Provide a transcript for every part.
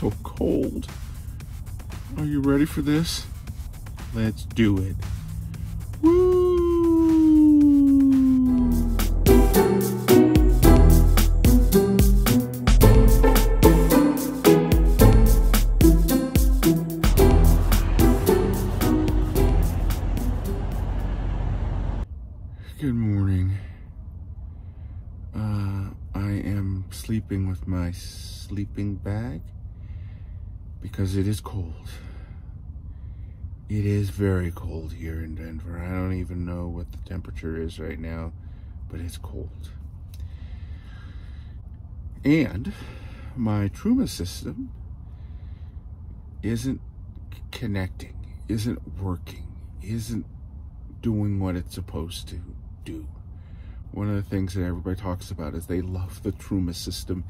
so cold. Are you ready for this? Let's do it. Woo! Good morning. I am sleeping with my sleeping bag because it is cold. It is very cold here in Denver. I don't even know what the temperature is right now, but it's cold. And my Truma system isn't connecting, isn't working, isn't doing what it's supposed to do. One of the things that everybody talks about is they love the Truma system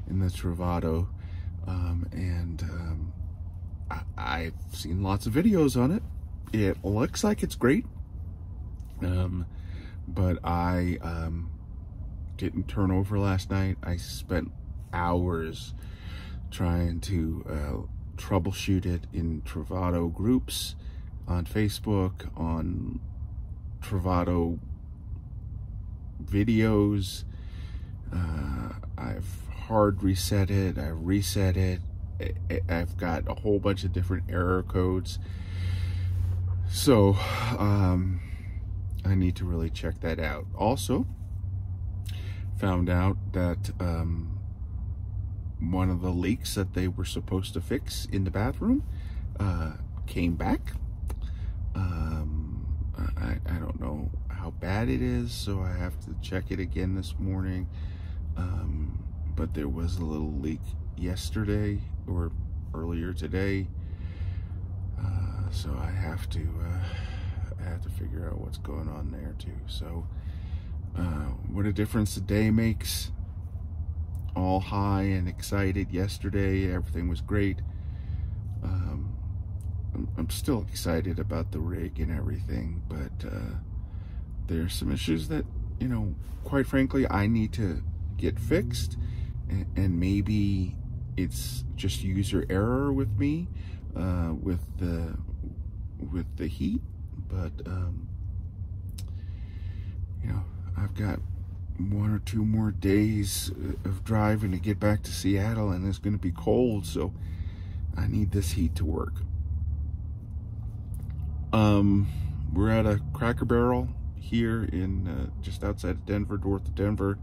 in the Travato, I've seen lots of videos on it. It looks like it's great, but I didn't turn over last night. I spent hours trying to troubleshoot it in Travato groups on Facebook, on Travato videos. I've hard reset it, I reset it. I've got a whole bunch of different error codes. So I need to really check that out. Also, found out that one of the leaks that they were supposed to fix in the bathroom came back. I don't know how bad it is, so I have to check it again this morning. But there was a little leak yesterday or earlier today, so I have to figure out what's going on there too. So what a difference a day makes. All high and excited yesterday, everything was great. I'm still excited about the rig and everything, but there's some issues that, you know, quite frankly, I need to get fixed, and maybe it's just user error with me, with the heat, but you know, I've got 1 or 2 more days of driving to get back to Seattle, and it's going to be cold, so I need this heat to work. We're at a Cracker Barrel here in just outside of Denver, north of Denver.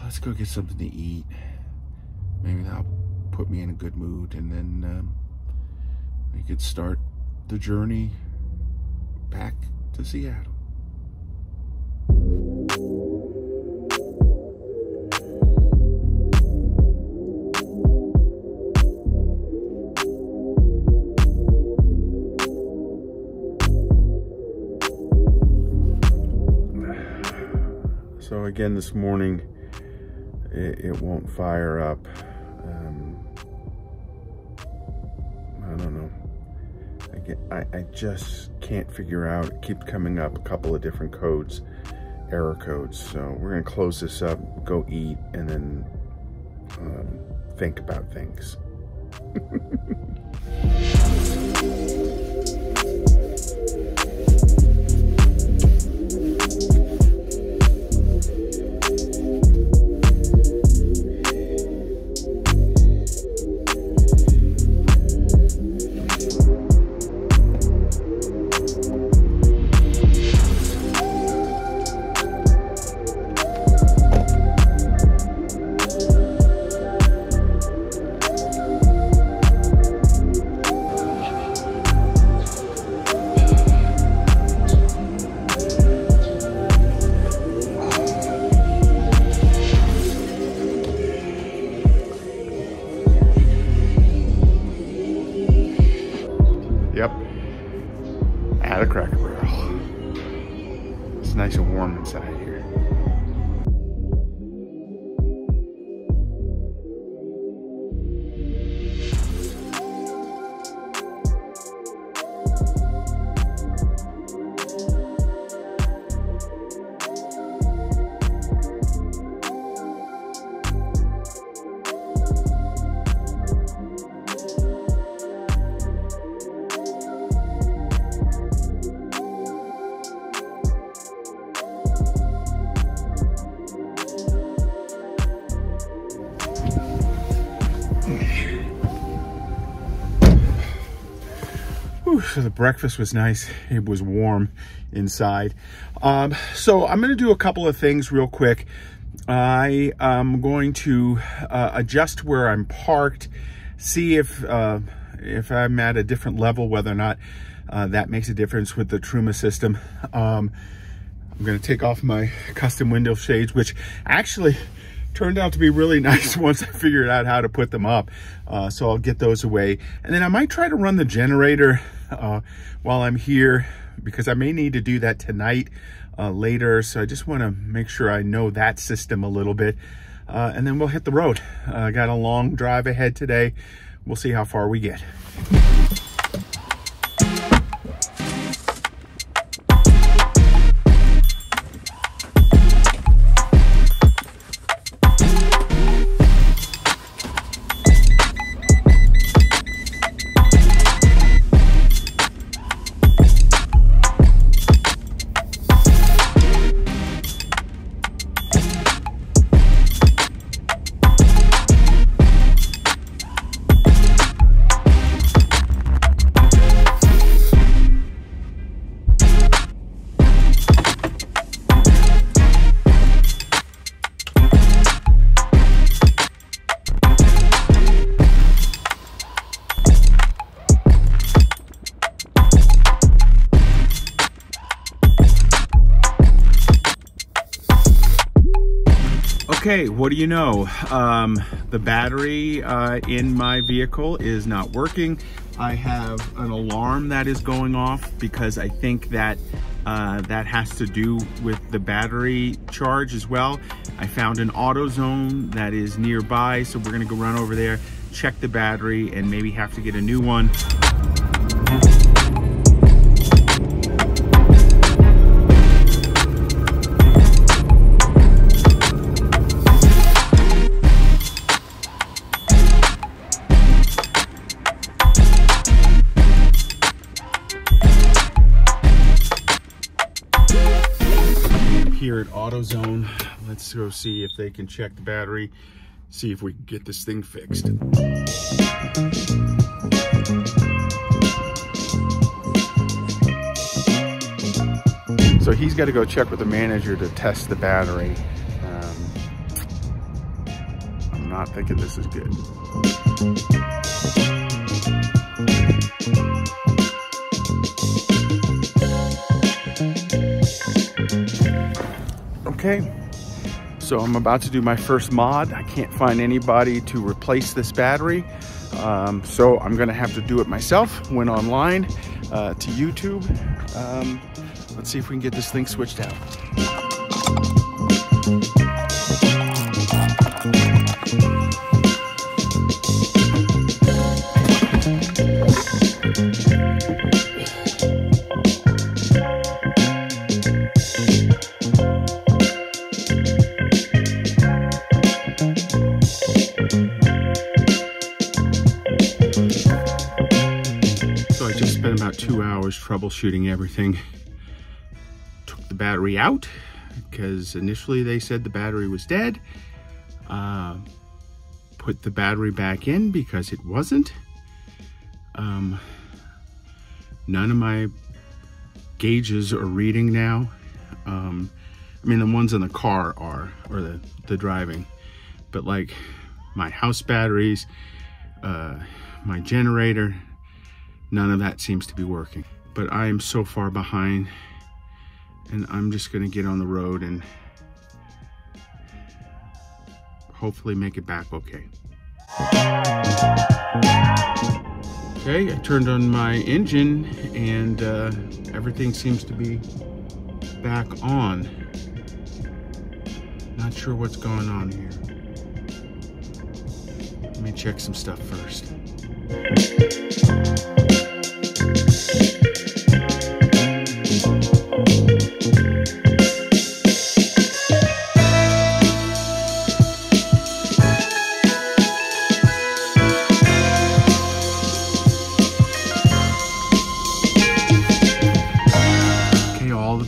Let's go get something to eat. Maybe that'll put me in a good mood, and then we could start the journey back to Seattle. So again this morning, it won't fire up. I don't know. I just can't figure out. It keeps coming up a couple of different codes, error codes. So we're gonna close this up, go eat, and then think about things. Yep, at a Cracker Barrel. It's nice and warm inside here. the breakfast was nice. It was warm inside. So I'm going to do a couple of things real quick. I am going to adjust where I'm parked, see if I'm at a different level, whether or not that makes a difference with the Truma system. I'm going to take off my custom window shades, which actually turned out to be really nice once I figured out how to put them up. So I'll get those away. And then I might try to run the generator while I'm here, because I may need to do that tonight later. So I just want to make sure I know that system a little bit. And then we'll hit the road. I got a long drive ahead today. We'll see how far we get. Okay, what do you know? The battery in my vehicle is not working. I have an alarm that is going off because I think that that has to do with the battery charge as well. I found an Autozone that is nearby, so we're gonna go run over there, check the battery, and maybe have to get a new one. Here at Autozone, let's go see if they can check the battery, see if we can get this thing fixed. So he's got to go check with the manager to test the battery. I'm not thinking this is good. Okay, so I'm about to do my first mod. I can't find anybody to replace this battery, so I'm gonna have to do it myself. Went online to YouTube. Let's see if we can get this thing switched out. About 2 hours troubleshooting everything. Took the battery out because initially they said the battery was dead. Put the battery back in because it wasn't. None of my gauges are reading now. I mean, the ones in the car are, or the driving, but like my house batteries, my generator, none of that seems to be working. But I am so far behind, and I'm just gonna get on the road and hopefully make it back okay. Okay, I turned on my engine and everything seems to be back on. Not sure what's going on here. Let me check some stuff first.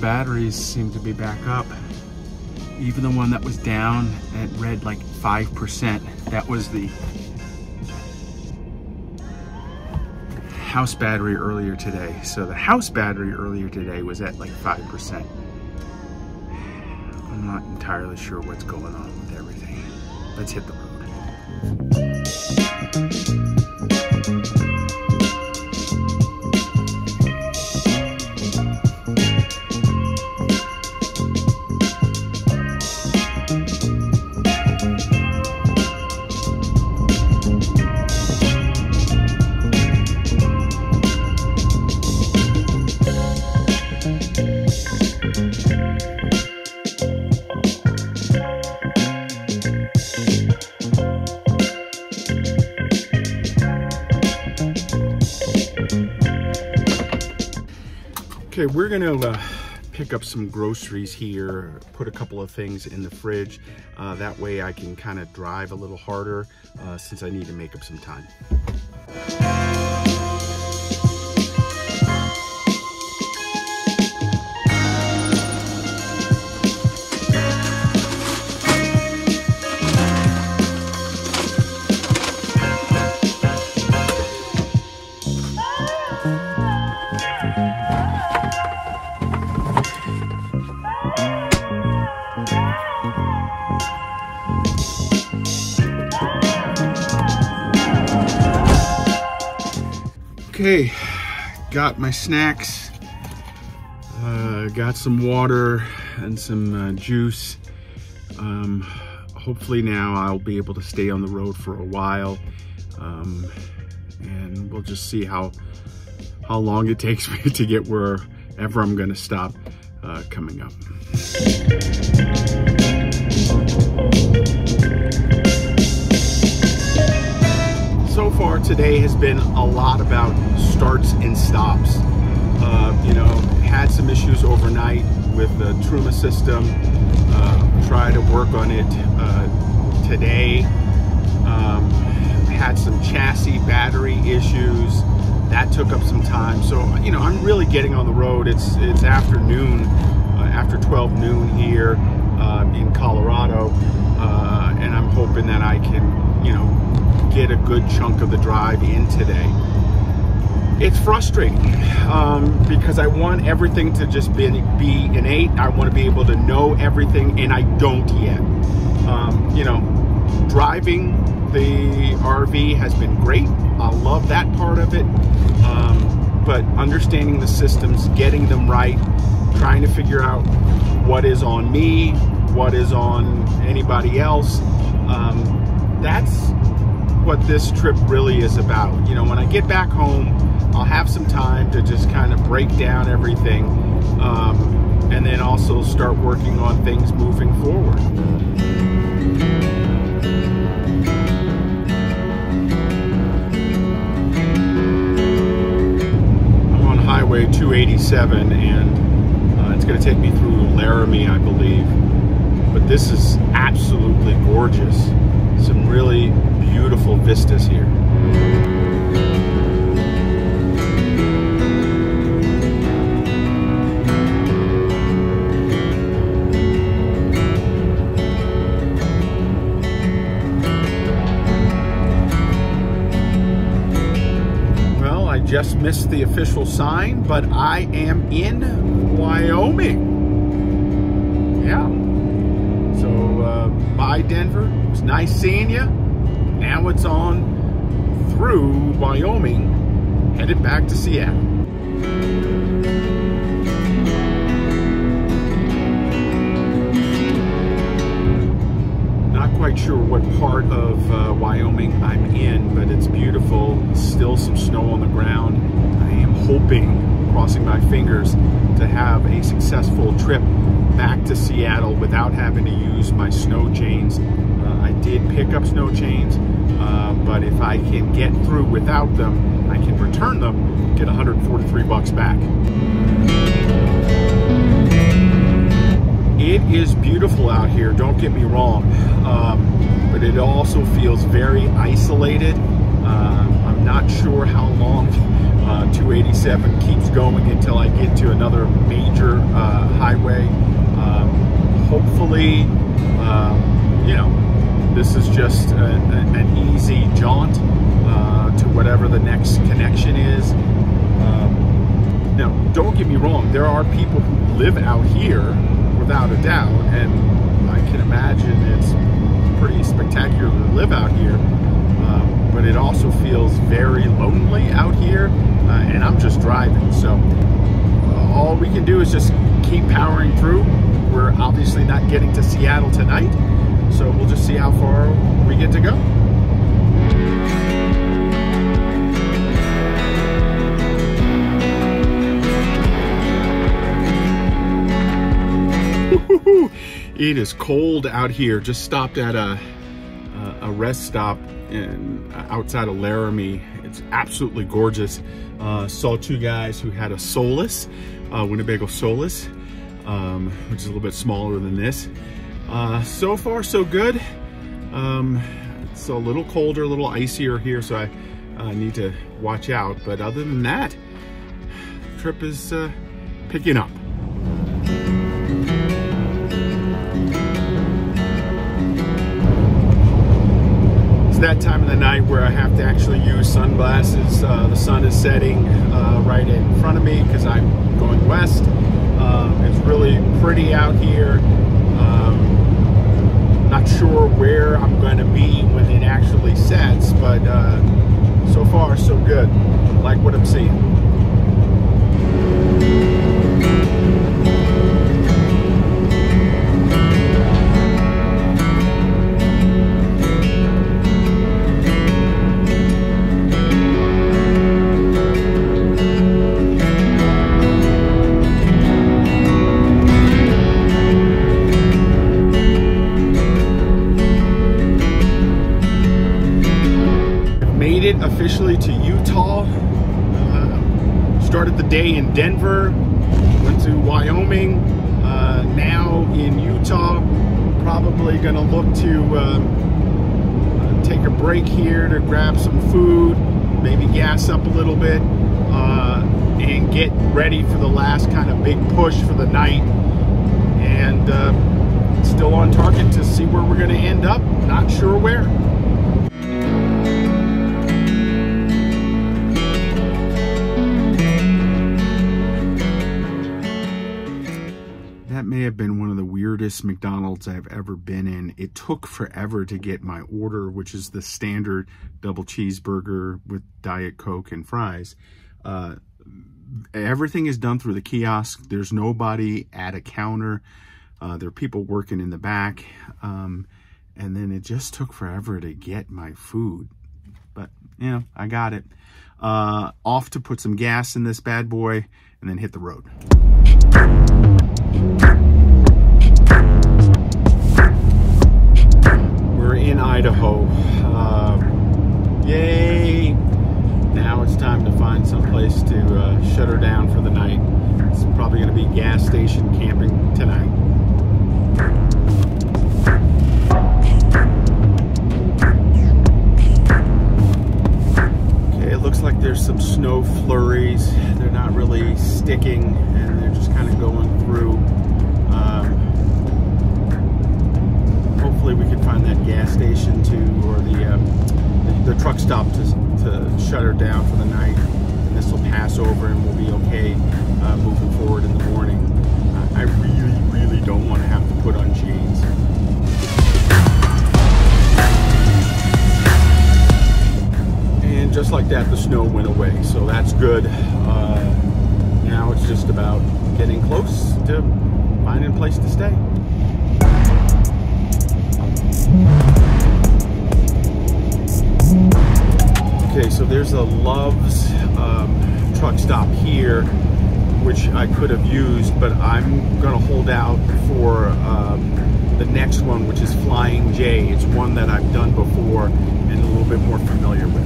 Batteries seem to be back up. Even the one that was down, it read like 5%. That was the house battery earlier today. So the house battery earlier today was at like 5%. I'm not entirely sure what's going on with everything. Let's hit the road. Okay, we're gonna pick up some groceries here, put a couple of things in the fridge. That way I can kind of drive a little harder since I need to make up some time. Okay, got my snacks, got some water and some juice. Hopefully now I'll be able to stay on the road for a while, and we'll just see how long it takes me to get wherever I'm going to stop coming up. So far today has been a lot about starts and stops. You know, had some issues overnight with the Truma system. Try to work on it today. Had some chassis battery issues. That took up some time. So, you know, I'm really getting on the road. It's afternoon, after 12 noon here in Colorado. And I'm hoping that I can, you know, get a good chunk of the drive in today. It's frustrating because I want everything to just be innate. I want to be able to know everything, and I don't yet. You know, driving the RV has been great. I love that part of it. But understanding the systems, getting them right, trying to figure out what is on me, what is on anybody else, that's what this trip really is about. You know, when I get back home, I'll have some time to just kind of break down everything, and then also start working on things moving forward. I'm on Highway 287, and it's going to take me through Laramie, I believe. But this is absolutely gorgeous. Some really beautiful vistas here. Well, I just missed the official sign, but I am in Wyoming. Yeah. So by Denver. It was nice seeing you. Now it's on through Wyoming, headed back to Seattle. Not quite sure what part of Wyoming I'm in, but it's beautiful. Still some snow on the ground. I am hoping, crossing my fingers, to have a successful trip back to Seattle without having to use my snow chains. I did pick up snow chains, but if I can get through without them, I can return them, get 143 bucks back. It is beautiful out here, don't get me wrong, but it also feels very isolated. I'm not sure how long 287 keeps going until I get to another major highway. Hopefully, you know, this is just an easy jaunt to whatever the next connection is. Now, don't get me wrong, there are people who live out here without a doubt, and I can imagine it's pretty spectacular to live out here, but it also feels very lonely out here, and I'm just driving, so all we can do is just keep powering through. We're obviously not getting to Seattle tonight, so we'll just see how far we get to go. It is cold out here. Just stopped at a rest stop outside of Laramie. It's absolutely gorgeous. Saw two guys who had a Solus, Winnebago Solus, which is a little bit smaller than this. So far, so good. It's a little colder, a little icier here, so I need to watch out. But other than that, the trip is picking up. That time of the night where I have to actually use sunglasses. The sun is setting right in front of me because I'm going west. It's really pretty out here. Not sure where I'm going to be when it actually sets, but so far so good. Like what I'm seeing. Officially to Utah. Started the day in Denver, went to Wyoming, now in Utah. Probably gonna look to take a break here to grab some food, maybe gas up a little bit, and get ready for the last kind of big push for the night. And still on target to see where we're gonna end up, not sure where. That may have been one of the weirdest McDonald's I've ever been in. It took forever to get my order, which is the standard double cheeseburger with Diet Coke and fries. Everything is done through the kiosk. There's nobody at a counter. There are people working in the back. And then it just took forever to get my food. But, you know, I got it. Off to put some gas in this bad boy and then hit the road. We're in Idaho. Yay! Now it's time to find some place to shut her down for the night. It's probably going to be gas station camping tonight. Okay, it looks like there's some snow flurries. They're not really sticking, and they're just kind of going through. Hopefully we can find that gas station or the truck stop to shut her down for the night, and this will pass over and we'll be okay moving forward in the morning. I really don't want to have to put on chains. And just like that, the snow went away, so that's good. Now it's just about getting close to finding a place to stay. Okay, so there's a Love's truck stop here, which I could have used, but I'm gonna hold out for the next one, which is Flying J. It's one that I've done before and a little bit more familiar with.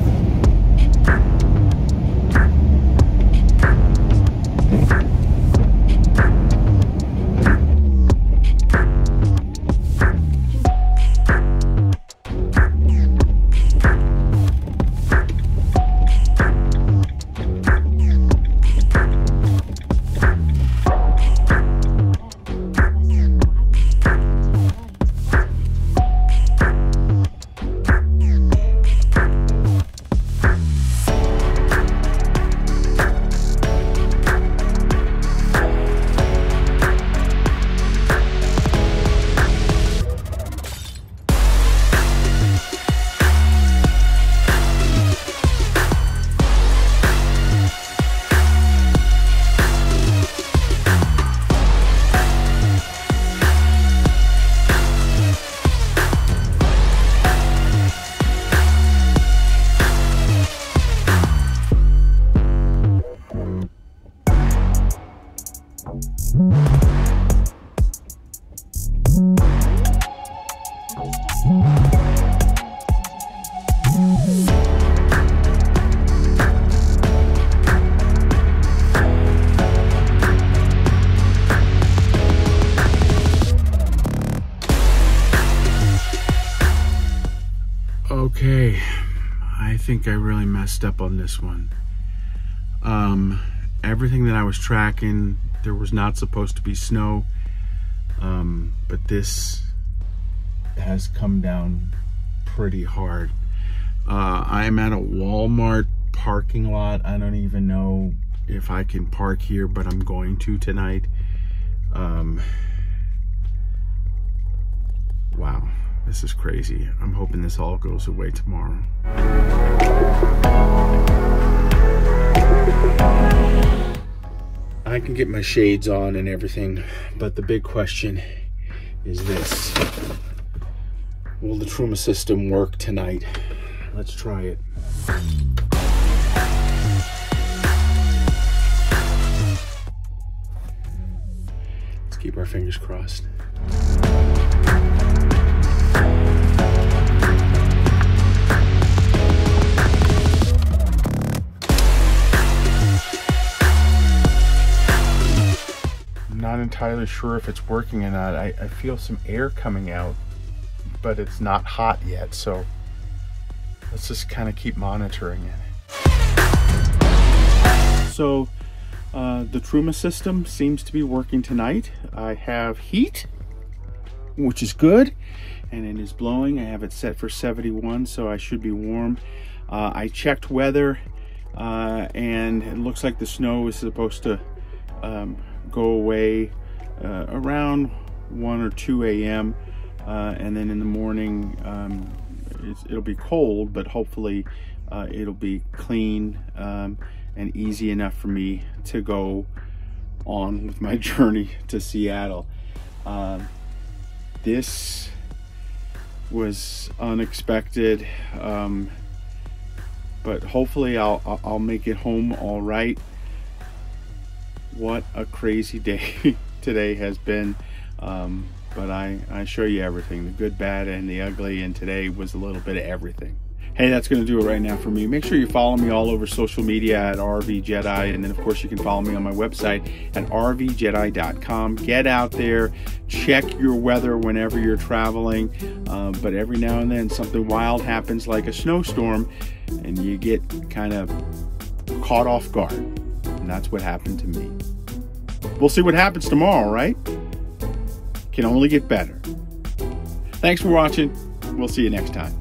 Okay, I think I really messed up on this one. Everything that I was tracking, there was not supposed to be snow, but this has come down pretty hard. I'm at a Walmart parking lot. I don't even know if I can park here, but I'm going to tonight. Wow. This is crazy. I'm hoping this all goes away tomorrow. I can get my shades on and everything, but the big question is this. Will the Truma system work tonight? Let's try it. Let's keep our fingers crossed. Not entirely sure if it's working or not. I feel some air coming out, but it's not hot yet, so let's just kind of keep monitoring it. So the Truma system seems to be working tonight. I have heat, which is good, and it is blowing. I have it set for 71, so I should be warm. I checked weather, and it looks like the snow is supposed to go away around 1 or 2 a.m. And then in the morning it'll be cold, but hopefully it'll be clean and easy enough for me to go on with my journey to Seattle. This was unexpected, but hopefully I'll make it home all right. What a crazy day today has been, but I show you everything, the good, bad, and the ugly, and today was a little bit of everything. Hey, that's going to do it right now for me. Make sure you follow me all over social media at RVJedeye, and then of course you can follow me on my website at RVJedeye.com. Get out there, check your weather whenever you're traveling, but every now and then something wild happens like a snowstorm, and you get kind of caught off guard. And that's what happened to me. We'll see what happens tomorrow, right? Can only get better. Thanks for watching. We'll see you next time.